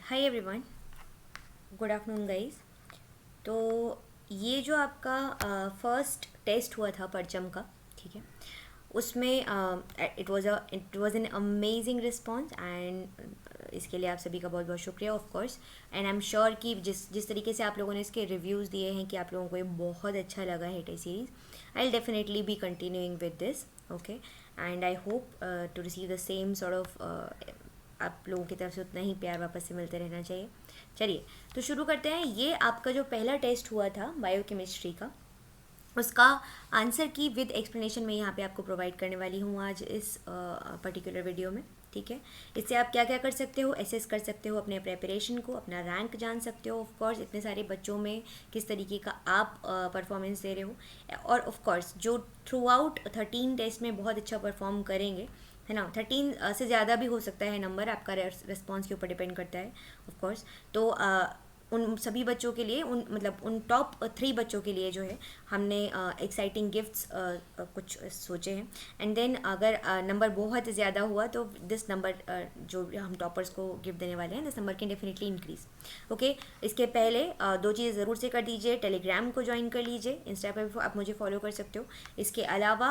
Hi everyone, good afternoon guys. तो ये जो आपका फर्स्ट टेस्ट हुआ था परचम का, ठीक है, उसमें it was an amazing response and इसके लिए आप सभी का बहुत बहुत शुक्रिया of course. And I am sure कि जिस जिस तरीके से आप लोगों ने इसके रिव्यूज़ दिए हैं कि आप लोगों को ये बहुत अच्छा लगा है टे series, I will definitely be continuing with this. Okay, and I hope to receive the same sort of आप लोगों की तरफ से उतना ही प्यार वापस से मिलते रहना चाहिए। चलिए तो शुरू करते हैं। ये आपका जो पहला टेस्ट हुआ था बायोकेमिस्ट्री का, उसका आंसर की विद एक्सप्लेनेशन मैं यहाँ पे आपको प्रोवाइड करने वाली हूँ आज इस पर्टिकुलर वीडियो में। ठीक है, इससे आप क्या क्या कर सकते हो, एसेस कर सकते हो अपने प्रेपरेशन को, अपना रैंक जान सकते हो, ऑफ कोर्स इतने सारे बच्चों में किस तरीके का आप परफॉर्मेंस दे रहे हो, और ऑफ कोर्स जो थ्रू आउट 13 टेस्ट में बहुत अच्छा परफॉर्म करेंगे, है ना। 13 से ज़्यादा भी हो सकता है नंबर, आपका रिस्पॉन्स के ऊपर डिपेंड करता है ऑफ कोर्स। तो उन सभी बच्चों के लिए, उन टॉप 3 बच्चों के लिए जो है हमने एक्साइटिंग गिफ्ट्स कुछ सोचे हैं। एंड देन अगर नंबर बहुत ज़्यादा हुआ तो दिस नंबर जो हम टॉपर्स को गिफ्ट देने वाले हैं, this number can definitely increase. Okay, इसके पहले दो चीज़ ज़रूर से कर दीजिए। टेलीग्राम को ज्वाइन कर लीजिए, इंस्टा पर आप मुझे फॉलो कर सकते हो। इसके अलावा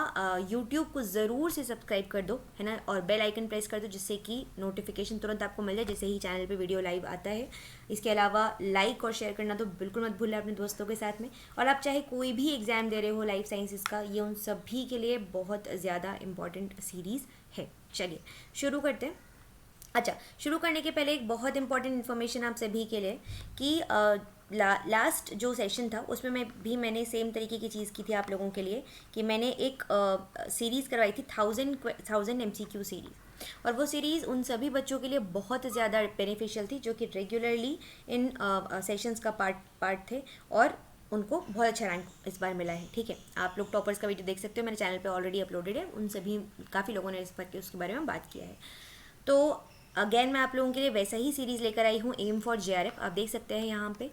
यूट्यूब को ज़रूर से सब्सक्राइब कर दो, है ना, और बेल आइकन प्रेस कर दो जिससे कि नोटिफिकेशन तुरंत आपको मिल जाए जैसे ही चैनल पे वीडियो लाइव आता है। इसके अलावा लाइक और शेयर करना तो बिल्कुल मत भूलें अपने दोस्तों के साथ में। और आप चाहे कोई भी एग्ज़ाम दे रहे हो लाइफ साइंसेस का, ये उन सभी के लिए बहुत ज़्यादा इंपॉर्टेंट सीरीज़ है। चलिए शुरू करते हैं। अच्छा, शुरू करने के पहले एक बहुत इंपॉर्टेंट इन्फॉर्मेशन आप सभी के लिए कि लास्ट जो सेशन था उसमें मैंने सेम तरीके की चीज़ की थी आप लोगों के लिए कि मैंने एक सीरीज़ करवाई थी 1000 MCQ सीरीज़। और वो सीरीज़ उन सभी बच्चों के लिए बहुत ज़्यादा बेनिफिशियल थी जो कि रेगुलरली इन सेशंस का पार्ट थे, और उनको बहुत अच्छा रैंक इस बार मिला है। ठीक है, आप लोग टॉपर्स का वीडियो देख सकते हो, मेरे चैनल पे ऑलरेडी अपलोडेड है। उन सभी काफ़ी लोगों ने इस पर उसके बारे में बात किया है। तो अगेन मैं आप लोगों के लिए वैसा ही सीरीज़ लेकर आई हूँ, एम फॉर JRF। आप देख सकते हैं यहाँ पे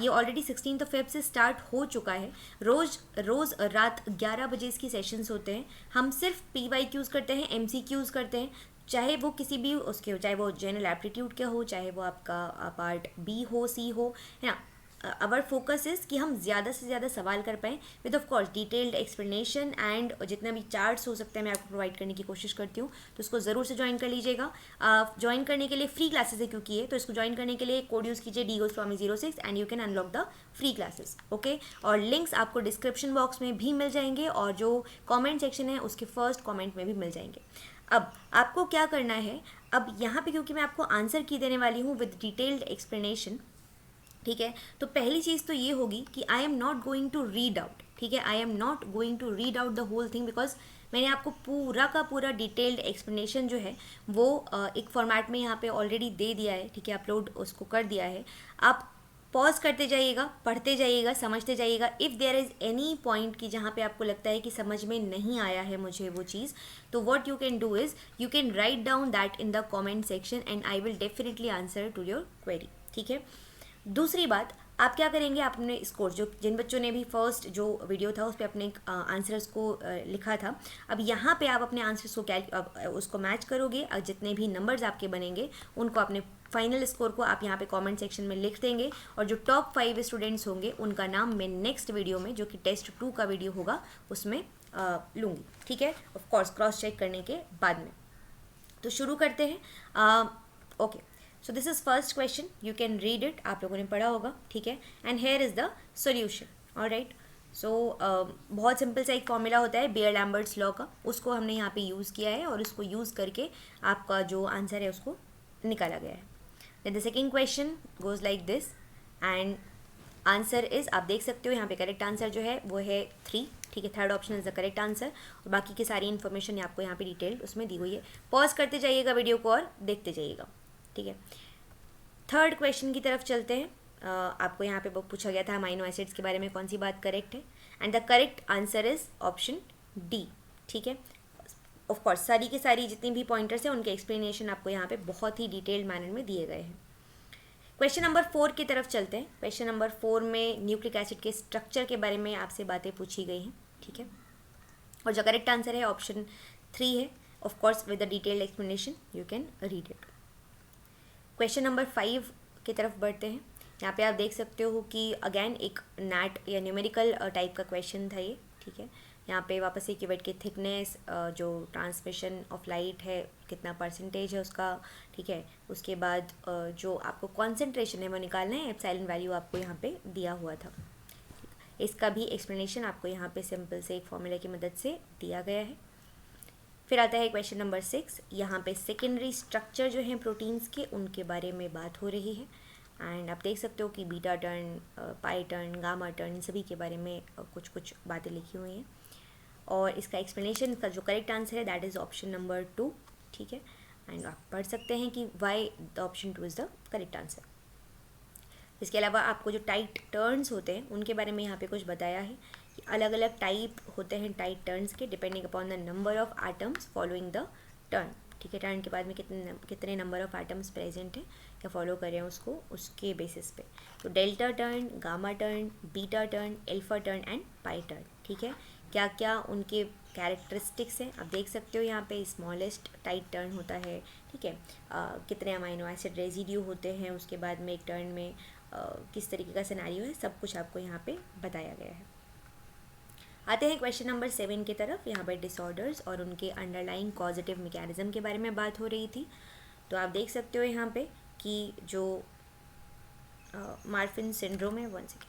ये ऑलरेडी 16 फेब से स्टार्ट हो चुका है। रोज़ रात 11 बजे इसकी सेशंस होते हैं। हम सिर्फ PYQs करते हैं, MCQs करते हैं, चाहे वो किसी भी उसके हो, चाहे वो जनरल एप्टीट्यूड का हो, चाहे वो आपका पार्ट B हो, C हो, है ना। आवर फोकस इज़ कि हम ज़्यादा से ज़्यादा सवाल कर पाएँ with of course detailed explanation and जितना भी चार्ट्स हो सकते हैं मैं आपको प्रोवाइड करने की कोशिश करती हूँ। तो उसको ज़रूर से ज्वाइन कर लीजिएगा। ज्वाइन करने के लिए फ्री क्लासेस है क्योंकि ये, तो इसको ज्वाइन करने के लिए कोड यूज़ कीजिए DGOSWAMI06 and you can unlock the free classes. Okay, और लिंक्स आपको डिस्क्रिप्शन बॉक्स में भी मिल जाएंगे और जो कॉमेंट सेक्शन है उसके फर्स्ट कॉमेंट में भी मिल जाएंगे। अब आपको क्या करना है, अब यहाँ पे क्योंकि मैं आपको आंसर की देने वाली हूँ विद डिटेल्ड एक्सप्लेनेशन, ठीक है, तो पहली चीज़ तो ये होगी कि I am not going to read out. ठीक है, I am not going to read out the whole thing because मैंने आपको पूरा का पूरा डिटेल्ड एक्सप्लेनेशन जो है वो एक फॉर्मेट में यहाँ पे ऑलरेडी दे दिया है। ठीक है, अपलोड उसको कर दिया है। आप पॉज करते जाइएगा, पढ़ते जाइएगा, समझते जाइएगा। If there is any point कि जहाँ पे आपको लगता है कि समझ में नहीं आया है मुझे वो चीज़, तो what you can do is you can write down that in the comment section and I will definitely answer to your query. ठीक है, दूसरी बात, आप क्या करेंगे, आप अपने स्कोर जो जिन बच्चों ने भी फर्स्ट जो वीडियो था उस पर अपने आंसर्स को लिखा था, अब यहाँ पे आप अपने आंसर्स को उसको मैच करोगे और जितने भी नंबर्स आपके बनेंगे उनको अपने फाइनल स्कोर को आप यहाँ पे कमेंट सेक्शन में लिख देंगे। और जो टॉप 5 स्टूडेंट्स होंगे उनका नाम मैं नेक्स्ट वीडियो में, जो कि टेस्ट 2 का वीडियो होगा, उसमें लूँगी। ठीक है, ऑफ कोर्स क्रॉस चेक करने के बाद में। तो शुरू करते हैं। Okay, so this is first question, you can read it, आप लोगों ने पढ़ा होगा। ठीक है, and here is the solution. Alright, so बहुत सिंपल सा एक फॉर्मूला होता है बेयर लैम्बर्ट्स लॉ का, उसको हमने यहाँ पे यूज़ किया है और उसको यूज़ करके आपका जो आंसर है उसको निकाला गया है। Then the second question goes like this and answer is, आप देख सकते हो यहाँ पे करेक्ट आंसर जो है वो है 3। ठीक है, third option is the correct answer, और बाकी की सारी इन्फॉर्मेशन आपको यहाँ पे डिटेल्ड उसमें दी हुई है। पॉज करते जाइएगा वीडियो को और देखते जाइएगा। ठीक है, थर्ड क्वेश्चन की तरफ चलते हैं। आपको यहाँ पे पूछा गया था अमाइनो एसिड्स के बारे में कौन सी बात करेक्ट है, and the correct answer is option D। ठीक है, ऑफ कोर्स सारी की सारी जितनी भी पॉइंटर्स हैं उनके एक्सप्लेनेशन आपको यहाँ पे बहुत ही डिटेल्ड मैनर में दिए गए हैं। क्वेश्चन नंबर 4 की तरफ चलते हैं। क्वेश्चन नंबर 4 में न्यूक्लिक एसिड के स्ट्रक्चर के बारे में आपसे बातें पूछी गई हैं। ठीक है, और जो करेक्ट आंसर है ऑप्शन 3 है, of course with the detailed explanation, you can read it. Question number 5 की तरफ बढ़ते हैं। यहाँ पे आप देख सकते हो कि अगेन एक नैट या न्यूमेरिकल टाइप का क्वेश्चन था ये, ठीक है। यहाँ पे वापस से कीवर्ड की थिकनेस, जो ट्रांसमिशन ऑफ लाइट है कितना परसेंटेज है उसका, ठीक है। उसके बाद जो आपको कॉन्सेंट्रेशन है वो निकालना है, एप्सिलॉन वैल्यू आपको यहाँ पे दिया हुआ था। इसका भी एक्सप्लेनेशन आपको यहाँ पे सिंपल से एक फॉर्मूला की मदद से दिया गया है। फिर आता है क्वेश्चन नंबर 6। यहाँ पे सेकेंडरी स्ट्रक्चर जो हैं प्रोटीन्स के, उनके बारे में बात हो रही है। एंड आप देख सकते हो कि बीटा टर्न, पाई टर्न, गामा टर्न, सभी के बारे में कुछ कुछ बातें लिखी हुई हैं। और इसका एक्सप्लेनेशन का जो करेक्ट आंसर है दैट इज़ ऑप्शन नंबर 2, ठीक है। एंड आप पढ़ सकते हैं कि why the option 2 is the correct answer. इसके अलावा आपको जो टाइट टर्न्स होते हैं उनके बारे में यहाँ पे कुछ बताया है कि अलग अलग टाइप होते हैं टाइट टर्न्स के, depending upon the number of atoms following the turn, ठीक है। टर्न के बाद में कितने नंबर ऑफ एटम्स प्रेजेंट हैं या फॉलो कर रहे हैं उसको, उसके बेसिस पे। तो delta turn, gamma turn, beta turn, alpha turn and pi turn, ठीक है। क्या क्या उनके कैरेक्टरिस्टिक्स हैं आप देख सकते हो यहाँ पे। स्मॉलेस्ट टाइट टर्न होता है, ठीक है। कितने अमाइनो एसिड रेजिड्यू होते हैं उसके बाद में एक टर्न में, किस तरीके का सिनेरियो है, सब कुछ आपको यहाँ पे बताया गया है। आते हैं क्वेश्चन नंबर 7 की तरफ। यहाँ पर डिसऑर्डर्स और उनके अंडरलाइंग कॉजेटिव मैकेनिज्म के बारे में बात हो रही थी। तो आप देख सकते हो यहाँ पे कि जो मार्फिन सिंड्रोम है, 1 सेकेंड,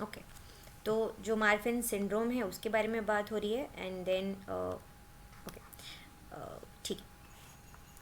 ओके। तो जो मार्फिन सिंड्रोम है उसके बारे में बात हो रही है। एंड देन ओके, ठीक है,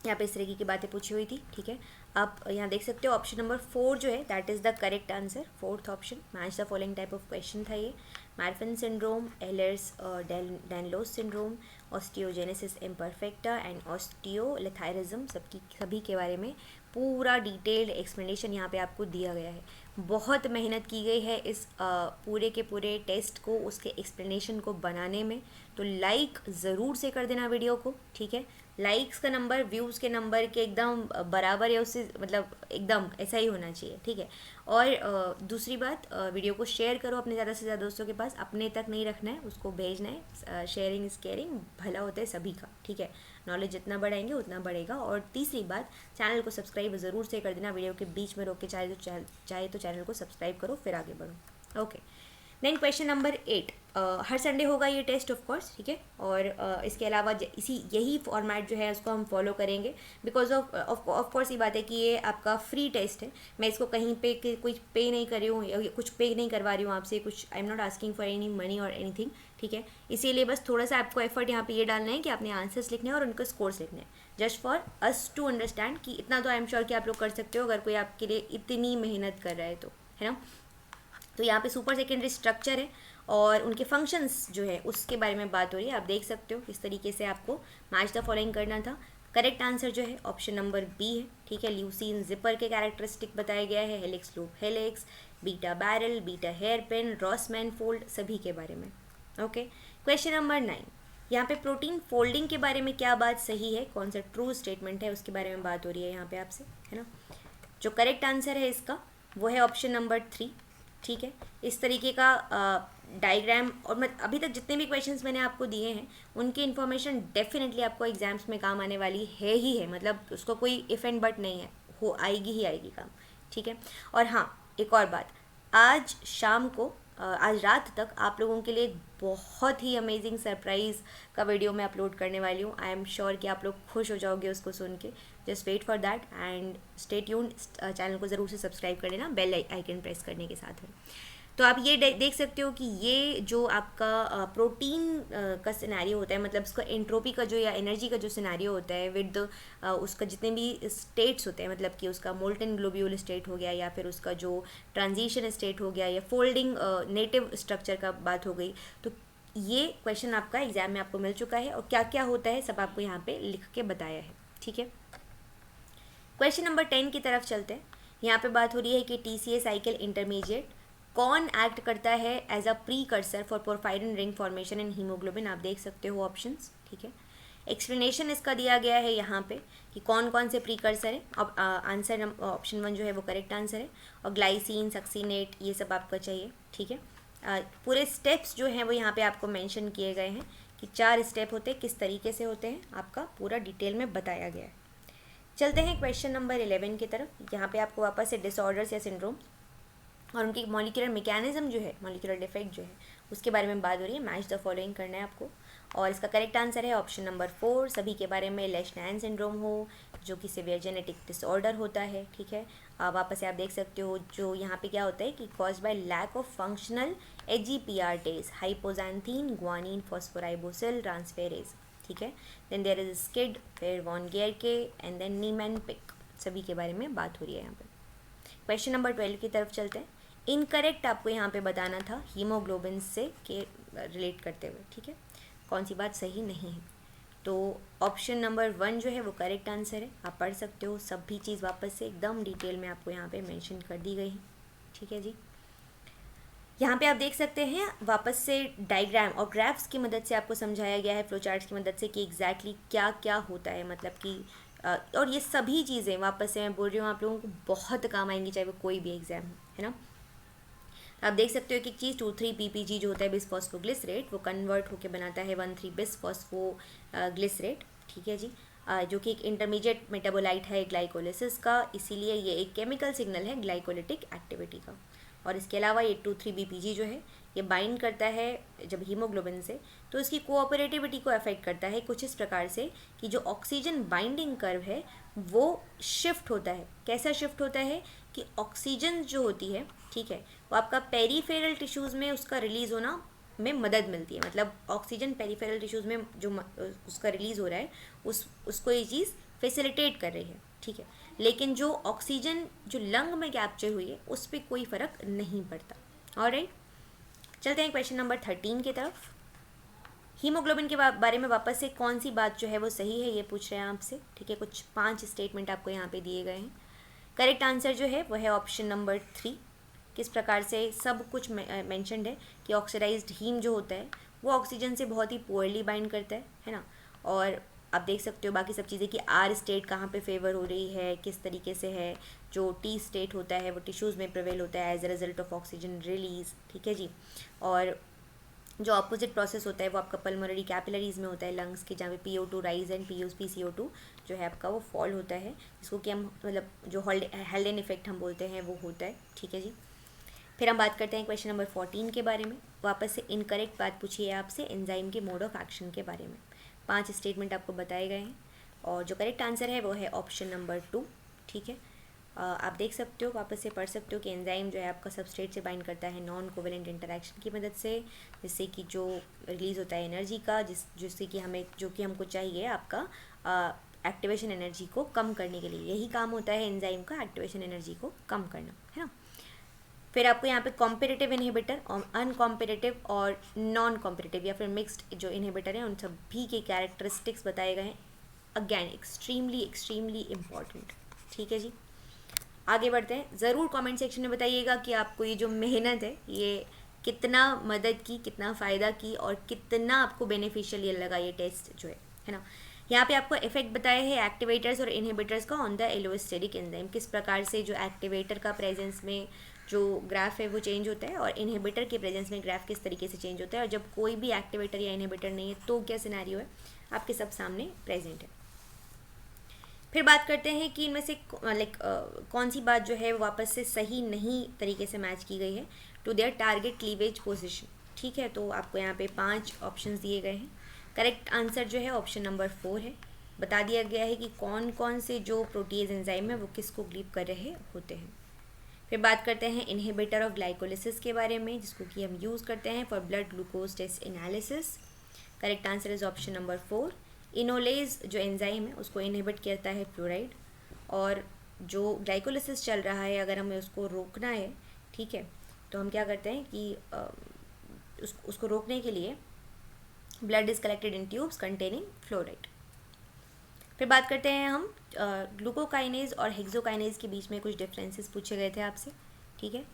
यहाँ पे इस तरीके की बातें पूछी हुई थी, ठीक है। आप यहाँ देख सकते हो ऑप्शन नंबर 4 जो है that is the correct answer, 4th option. Match the following type of question था ये। Marfan syndrome, Ehlers Danlos syndrome, osteogenesis imperfecta and osteolathyrism, सभी के बारे में पूरा डिटेल्ड एक्सप्लेनेशन यहाँ पे आपको दिया गया है। बहुत मेहनत की गई है इस पूरे के पूरे टेस्ट को, उसके एक्सप्लेनेशन को बनाने में। तो लाइक ज़रूर से कर देना वीडियो को, ठीक है। लाइक्स का नंबर व्यूज़ के नंबर के एकदम बराबर या उससे मतलब एकदम ऐसा ही होना चाहिए, ठीक है। और दूसरी बात, वीडियो को शेयर करो अपने ज़्यादा से ज़्यादा दोस्तों के पास, अपने तक नहीं रखना है, उसको भेजना है। शेयरिंग इज़ केयरिंग, भला होता है सभी का, ठीक है। नॉलेज जितना बढ़ाएंगे उतना बढ़ेगा। और तीसरी बात, चैनल को सब्सक्राइब ज़रूर से कर देना, वीडियो के बीच में रोक के चाहे तो चैनल को सब्सक्राइब करो फिर आगे बढ़ो, ओके। देन क्वेश्चन नंबर 8, हर संडे होगा ये टेस्ट ऑफ कोर्स, ठीक है। और इसके अलावा यही फॉर्मेट जो है उसको हम फॉलो करेंगे, बिकॉज ऑफ कोर्स ये बात है कि ये आपका फ्री टेस्ट है। मैं इसको कहीं पे कुछ पे नहीं कर रही हूँ या कुछ पे नहीं करवा रही हूँ आपसे, कुछ आई am not asking for any money और एनीथिंग, ठीक है। इसीलिए बस थोड़ा सा आपको एफर्ट यहाँ पे ये डालना है कि आपने आंसर्स लिखने हैं और उनके स्कोर्स लिखने हैं, just for us to understand कि इतना तो आई एम श्योर कि आप लोग कर सकते हो अगर कोई आपके लिए इतनी मेहनत कर रहा है तो, है ना। तो यहाँ पे सुपर सेकेंडरी स्ट्रक्चर है और उनके फंक्शंस जो है उसके बारे में बात हो रही है। आप देख सकते हो किस तरीके से आपको मैच द फॉलोइंग करना था। करेक्ट आंसर जो है ऑप्शन नंबर बी है, ठीक है। ल्यूसीन जिपर के कैरेक्टरिस्टिक बताया गया है, helix loop helix, beta barrel, beta hairpin, Rossmann fold, सभी के बारे में, ओके। क्वेश्चन नंबर 9, यहाँ पे प्रोटीन फोल्डिंग के बारे में क्या बात सही है, कौन सा ट्रू स्टेटमेंट है, उसके बारे में बात हो रही है यहाँ पे आपसे, है ना। जो करेक्ट आंसर है इसका वो है ऑप्शन नंबर 3, ठीक है। इस तरीके का डायग्राम और मैं अभी तक जितने भी क्वेश्चंस मैंने आपको दिए हैं उनकी इन्फॉर्मेशन डेफिनेटली आपको एग्जाम्स में काम आने वाली है ही है, मतलब उसको कोई इफ एंड बट नहीं है, हो आएगी ही आएगी काम, ठीक है। और हाँ, एक और बात, आज शाम को आज रात तक आप लोगों के लिए एक बहुत ही अमेजिंग सरप्राइज़ का वीडियो मैं अपलोड करने वाली हूँ। आई एम श्योर कि आप लोग खुश हो जाओगे उसको सुन के। Just wait for that and stay tuned. Channel को ज़रूर से सब्सक्राइब कर लेना बेल आइकन प्रेस करने के साथ में। तो आप ये देख सकते हो कि ये जो आपका प्रोटीन का सिनेरियो होता है, मतलब उसका एंट्रोपी का जो या एनर्जी का जो सिनेरियो होता है विद उसका जितने भी स्टेट्स होते हैं, मतलब कि उसका मोल्टन ग्लोब्यूल स्टेट हो गया या फिर उसका जो ट्रांजिशन स्टेट हो गया या फोल्डिंग नेटिव स्ट्रक्चर का बात हो गई, तो ये क्वेश्चन आपका एग्जाम में आपको मिल चुका है और क्या क्या होता है सब आपको यहाँ पे लिख के बताया है, ठीक है। क्वेश्चन नंबर 10 की तरफ चलते हैं। यहाँ पे बात हो रही है कि TCA साइकिल इंटरमीडिएट कौन एक्ट करता है as a precursor for porphyrin ring formation in haemoglobin. आप देख सकते हो ऑप्शंस, ठीक है। एक्सप्लेनेशन इसका दिया गया है यहाँ पे कि कौन कौन से प्रीकर्सर है। अब आंसर ऑप्शन 1 जो है वो करेक्ट आंसर है और ग्लाइसिन, सक्सीनेट, ये सब आपका चाहिए, ठीक है। पूरे स्टेप्स जो हैं वो यहाँ पे आपको मेंशन किए गए हैं कि 4 स्टेप होते हैं, किस तरीके से होते हैं, आपका पूरा डिटेल में बताया गया है। चलते हैं क्वेश्चन नंबर 11 की तरफ। यहाँ पे आपको वापस से डिसऑर्डर्स या सिंड्रोम्स और उनकी मॉलिक्यूलर मैकेनिज्म जो है, मॉलिक्यूलर डिफेक्ट जो है, उसके बारे में बात हो रही है। मैच द फॉलोइंग करना है आपको, और इसका करेक्ट आंसर है ऑप्शन नंबर 4, सभी के बारे में। लेशनैन सिंड्रोम हो, जो कि सिवियर जेनेटिक डिसऑर्डर होता है, ठीक है। वापस से आप देख सकते हो, जो यहाँ पे क्या होता है कि cause by lack of functional HGPRTase, hypoxanthine guanine phosphoribosyl transferase, ठीक है। देन देयर इज स्किड, फिर von Gierke and then Niemann Pick, सभी के बारे में बात हो रही है यहाँ पे। क्वेश्चन नंबर 12 की तरफ चलते हैं। इनकरेक्ट आपको यहाँ पे बताना था हीमोग्लोबिन से के रिलेट करते हुए, ठीक है, कौन सी बात सही नहीं है। तो ऑप्शन नंबर 1 जो है वो करेक्ट आंसर है, आप पढ़ सकते हो, सभी चीज़ वापस से एकदम डिटेल में आपको यहाँ पे मेंशन कर दी गई है, ठीक है जी। यहाँ पे आप देख सकते हैं वापस से डायग्राम और ग्राफ्स की मदद से आपको समझाया गया है, फ्लो चार्ट्स की मदद से, कि एग्जैक्टली क्या क्या होता है, मतलब कि और ये सभी चीज़ें वापस से मैं बोल रही हूँ आप लोगों को बहुत काम आएंगी, चाहे वो कोई भी एग्जाम है ना। आप देख सकते हो कि एक चीज़ 2,3-PPG जो होता है बिसफॉस्फोग्लिसरेट, वो कन्वर्ट होकर बनाता है 1,3-बिसफॉस्फोग्लिसरेट, ठीक है जी, जो कि एक इंटरमीडिएट मेटाबोलाइट है ग्लाइकोलिसिस का, इसीलिए ये एक केमिकल सिग्नल है ग्लाइकोलिटिक एक्टिविटी का। और इसके अलावा ये 2,3-BPG जो है ये बाइंड करता है जब हीमोग्लोबिन से, तो इसकी कोऑपरेटिविटी को अफेक्ट करता है कुछ इस प्रकार से कि जो ऑक्सीजन बाइंडिंग कर्व है वो शिफ्ट होता है। कैसा शिफ्ट होता है कि ऑक्सीजन जो होती है, ठीक है, वो आपका पेरीफेरल टिश्यूज़ में उसका रिलीज़ होना में मदद मिलती है, मतलब ऑक्सीजन पेरीफेरल टिश्यूज़ में जो उसका रिलीज़ हो रहा है उसको ये चीज़ फैसिलिटेट कर रही है, ठीक है। लेकिन जो ऑक्सीजन जो लंग में कैप्चर हुई है उस पर कोई फ़र्क नहीं पड़ता। ऑलराइट, चलते हैं क्वेश्चन नंबर 13 की तरफ। हीमोग्लोबिन के बारे में वापस से कौन सी बात जो है वो सही है ये पूछ रहे हैं आपसे, ठीक है। कुछ 5 स्टेटमेंट आपको यहाँ पे दिए गए हैं। करेक्ट आंसर जो है वो है ऑप्शन नंबर 3। किस प्रकार से सब कुछ मेंशनड है कि ऑक्सीडाइज्ड हीम जो होता है वो ऑक्सीजन से बहुत ही पुअरली बाइंड करता है ना। और आप देख सकते हो बाकी सब चीज़ें कि आर स्टेट कहाँ पे फेवर हो रही है, किस तरीके से है। जो टी स्टेट होता है वो टिश्यूज़ में प्रिवेल होता है as a result of oxygen release, ठीक है जी। और जो अपोजिट प्रोसेस होता है वो आपका पल्मोनरी कैपिलरीज में होता है, लंग्स के, जहाँ पे PO2 राइज एंड PCO2 जो है आपका वो फॉल होता है, जिसको कि हम मतलब जो हेल्डेन इफेक्ट हम बोलते हैं वो होता है, ठीक है जी। फिर हम बात करते हैं क्वेश्चन नंबर 14 के बारे में। वापस से इनकरेक्ट बात पूछी है आपसे एंजाइम के मोड ऑफ एक्शन के बारे में। 5 स्टेटमेंट आपको बताए गए हैं और जो करेक्ट आंसर है वो है ऑप्शन नंबर 2, ठीक है। आप देख सकते हो, वापस से पढ़ सकते हो कि एंजाइम जो है आपका सबस्ट्रेट से बाइंड करता है नॉन कोवेलेंट इंटरेक्शन की मदद से, जिससे कि जो रिलीज़ होता है एनर्जी का, जिससे कि हमें जो कि हमको चाहिए आपका एक्टिवेशन एनर्जी को कम करने के लिए, यही काम होता है एंजाइम का, एक्टिवेशन एनर्जी को कम करना, है ना। फिर आपको यहाँ पे कॉम्पिटिटिव इनहिबिटर और अनकॉम्पिटिटिव और नॉन कॉम्पिटिटिव या फिर मिक्स्ड जो इनहिबिटर हैं उन सभी के कैरेक्टरिस्टिक्स बताए गए हैं। अगेन एक्सट्रीमली एक्सट्रीमली इम्पॉर्टेंट, ठीक है जी। आगे बढ़ते हैं। ज़रूर कमेंट सेक्शन में बताइएगा कि आपको ये जो मेहनत है ये कितना मदद की, कितना फ़ायदा की और कितना आपको बेनिफिशियल ये लगा ये टेस्ट जो है ना। यहाँ पे आपको इफेक्ट बताया है एक्टिवेटर्स और इनहिबिटर्स का ऑन द एलोस्टेरिक एंजाइम, किस प्रकार से जो एक्टिवेटर का प्रेजेंस में जो ग्राफ है वो चेंज होता है और इनहिबिटर के प्रेजेंस में ग्राफ किस तरीके से चेंज होता है, और जब कोई भी एक्टिवेटर या इनहिबिटर नहीं है तो क्या सिनेरियो है आपके सब सामने प्रेजेंट है। फिर बात करते हैं कि इनमें से कौन सी बात जो है वापस से सही नहीं तरीके से मैच की गई है to their target cleavage position, ठीक है। तो आपको यहाँ पे 5 ऑप्शंस दिए गए हैं। करेक्ट आंसर जो है ऑप्शन नंबर 4 है। बता दिया गया है कि कौन कौन से जो प्रोटीज एंजाइम है वो किसको क्लीव कर रहे होते हैं। फिर बात करते हैं इनहिबिटर ऑफ ग्लाइकोलिसिस के बारे में, जिसको कि हम यूज़ करते हैं for blood glucose test analysis. Correct answer is option number 4। Enolase जो एंजाइम है उसको इनहिबिट करता है फ्लोराइड, और जो ग्लाइकोलिसिस चल रहा है अगर हमें उसको रोकना है, ठीक है, तो हम क्या करते हैं कि उसको रोकने के लिए blood is collected in tubes containing fluoride. फिर बात करते हैं हम ग्लूकोकाइनेज और हेक्सोकाइनेज के बीच में कुछ डिफरेंसेस पूछे गए थे आपसे, ठीक है।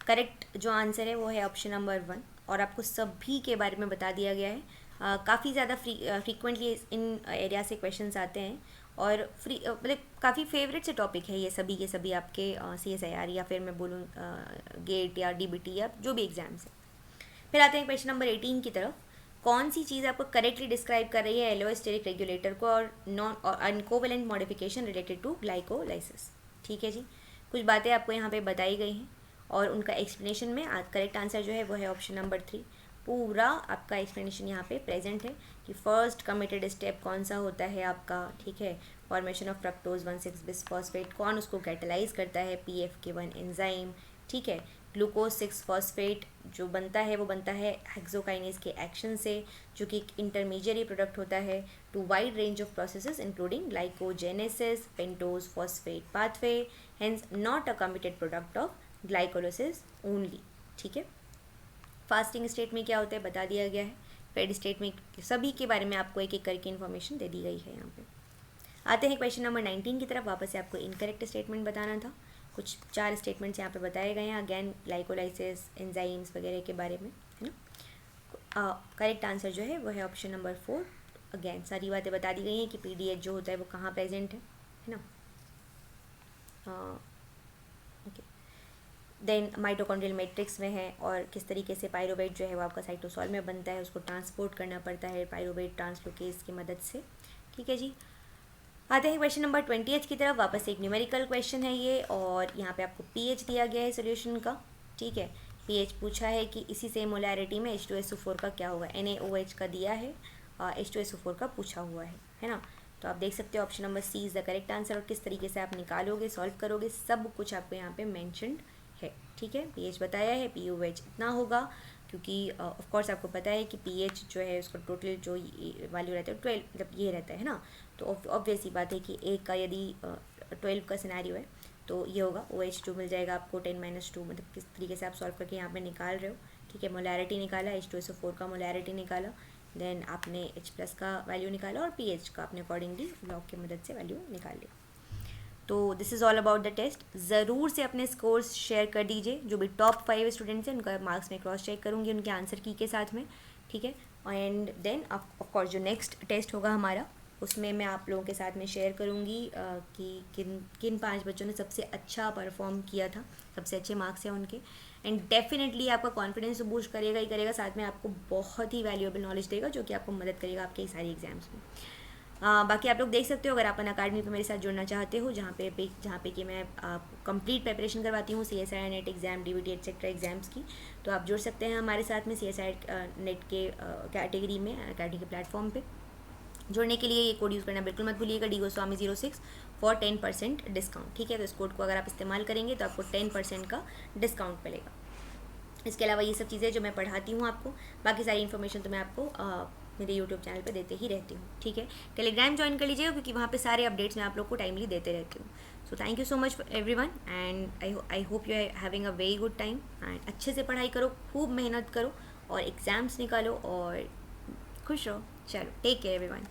करेक्ट जो आंसर है वो है ऑप्शन नंबर 1 और आपको सभी के बारे में बता दिया गया है। काफ़ी ज़्यादा फ्रीक्वेंटली इन एरिया से क्वेश्चंस आते हैं और मतलब काफ़ी फेवरेट से टॉपिक है ये सभी के सभी आपके CSIR या फिर मैं बोलूँ गेट या DBT या जो भी एग्ज़ाम्स है, फिर आते हैं क्वेश्चन नंबर 18 की तरफ। कौन सी चीज़ आपको करेक्टली डिस्क्राइब कर रही है एलोस्टेरिक रेगुलेटर को और नॉन और अनकोवेलेंट मॉडिफिकेशन रिलेटेड टू ग्लाइकोलाइसिस। ठीक है जी, कुछ बातें आपको यहाँ पे बताई गई हैं और उनका एक्सप्लेनेशन में करेक्ट आंसर जो है वो है ऑप्शन नंबर 3। पूरा आपका एक्सप्लेनेशन यहाँ पे प्रेजेंट है कि फर्स्ट कमिटेड स्टेप कौन सा होता है आपका, ठीक है, फॉर्मेशन ऑफ फ्रक्टोज 1,6 बिसफॉस्फेट, कौन उसको कैटेलाइज करता है, PFK1 एंजाइम, ठीक है, ग्लूकोज 6 फॉस्फेट जो बनता है वो बनता है हेक्सोकाइनेज के एक्शन से, जो कि एक इंटरमीडिएट प्रोडक्ट होता है to wide range of processes including glycogenesis, pentose phosphate pathway, hence not a committed product of glycolysis only. ठीक है, फास्टिंग स्टेट में क्या होता है बता दिया गया है, फेड स्टेट में सभी के बारे में आपको एक एक करके इन्फॉर्मेशन दे दी गई है। यहाँ पे आते हैं क्वेश्चन नंबर 19 की तरफ। वापस से आपको इनकरेक्ट स्टेटमेंट बताना था, कुछ 4 स्टेटमेंट्स यहाँ पे बताए गए हैं अगेन ग्लाइकोलाइसिस एंजाइम्स वगैरह के बारे में, है ना। करेक्ट आंसर जो है वो है ऑप्शन नंबर 4। अगेन सारी बातें बता दी गई हैं कि PDH जो होता है वो कहाँ प्रेजेंट है ना। ओके, देन माइटोकॉन्ड्रियल मैट्रिक्स में है और किस तरीके से पायरोवेट जो है वो आपका साइटोसॉल में बनता है, उसको ट्रांसपोर्ट करना पड़ता है पायरोवेट ट्रांसलोकेज की मदद से। ठीक है जी, आते हैं क्वेश्चन नंबर 20 की तरफ। वापस एक न्यूमेरिकल क्वेश्चन है ये और यहाँ पे आपको pH दिया गया है सोल्यूशन का। ठीक है, pH पूछा है कि इसी सेम मोलैरिटी में H2SO4 का क्या होगा, NaOH का दिया है, H2SO4 का पूछा हुआ है ना। तो आप देख सकते हो option number C is the correct answer और किस तरीके से आप निकालोगे सॉल्व करोगे सब कुछ आपको यहाँ पे मैंशनड है। ठीक है, pH बताया है, POH इतना होगा क्योंकि ऑफ कोर्स आपको पता है कि pH जो है उसका टोटल जो वैल्यू रहता है 12, मतलब ये रहता है ना। तो ऑब्वियस ही बात है कि एक का यदि 12 का सिनेरियो है तो ये होगा OH जो मिल जाएगा आपको 10-2, मतलब किस तरीके से आप सॉल्व करके यहाँ पे निकाल रहे हो। ठीक है, मोलैरिटी निकाला, H2SO4 का मोलैरिटी निकाला, देन आपने H+ का वैल्यू निकाला और pH का आपने अकॉर्डिंगली लॉग की मदद से वैल्यू निकाल लिया। तो this is all about the test. ज़रूर से अपने स्कोर्स शेयर कर दीजिए, जो भी टॉप 5 स्टूडेंट्स हैं उनका मार्क्स मैं क्रॉस चेक करूँगी उनके आंसर की के साथ में। ठीक है, एंड देन ऑफ कोर्स जो नेक्स्ट टेस्ट होगा हमारा उसमें मैं आप लोगों के साथ में शेयर करूँगी कि किन किन 5 बच्चों ने सबसे अच्छा परफॉर्म किया था, सबसे अच्छे मार्क्स हैं उनके। एंड डेफिनेटली आपका कॉन्फिडेंस तो बूस्ट करेगा ही करेगा, साथ में आपको बहुत ही वैल्यूएबल नॉलेज देगा जो कि आपको मदद करेगा आपके सारी एग्जाम्स में। बाकी आप लोग देख सकते हो अगर आप अकाडमी पे मेरे साथ जुड़ना चाहते हो, जहाँ पे कि मैं कंप्लीट प्रिपरेशन करवाती हूँ CSI net exam, DVT etcetera exams की, तो आप जुड़ सकते हैं हमारे साथ में CSI नेट के कैटेगरी में अकाडमी के प्लेटफॉर्म पे। जुड़ने के लिए ये कोड यूज़ करना बिल्कुल मत भूलिएगा, DGoswami06 फॉर 10% डिस्काउंट। ठीक है, तो इस कोड को अगर आप इस्तेमाल करेंगे तो आपको 10% का डिस्काउंट मिलेगा। इसके अलावा ये सब चीज़ें जो मैं पढ़ाती हूँ आपको, बाकी सारी इन्फॉर्मेशन तो मैं आपको मेरे यूट्यूब चैनल पे देते ही रहती हूँ। ठीक है, टेलीग्राम ज्वाइन कर लीजिएगा क्योंकि वहाँ पे सारे अपडेट्स मैं आप लोग को टाइमली देते रहती हूँ। So thank you so much everyone and I hope you are having a very good time and अच्छे से पढ़ाई करो, खूब मेहनत करो और एग्ज़ाम्स निकालो और खुश रहो। चलो, टेक केयर एवरीवन।